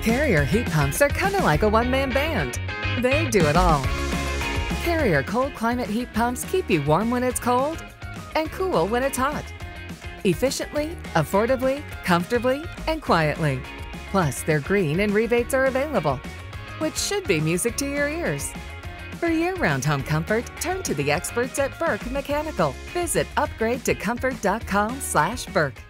Carrier heat pumps are kind of like a one-man band. They do it all. Carrier cold climate heat pumps keep you warm when it's cold and cool when it's hot. Efficiently, affordably, comfortably, and quietly. Plus, they're green and rebates are available, which should be music to your ears. For year-round home comfort, turn to the experts at Burke Mechanical. Visit upgradetocomfort.com/Burke.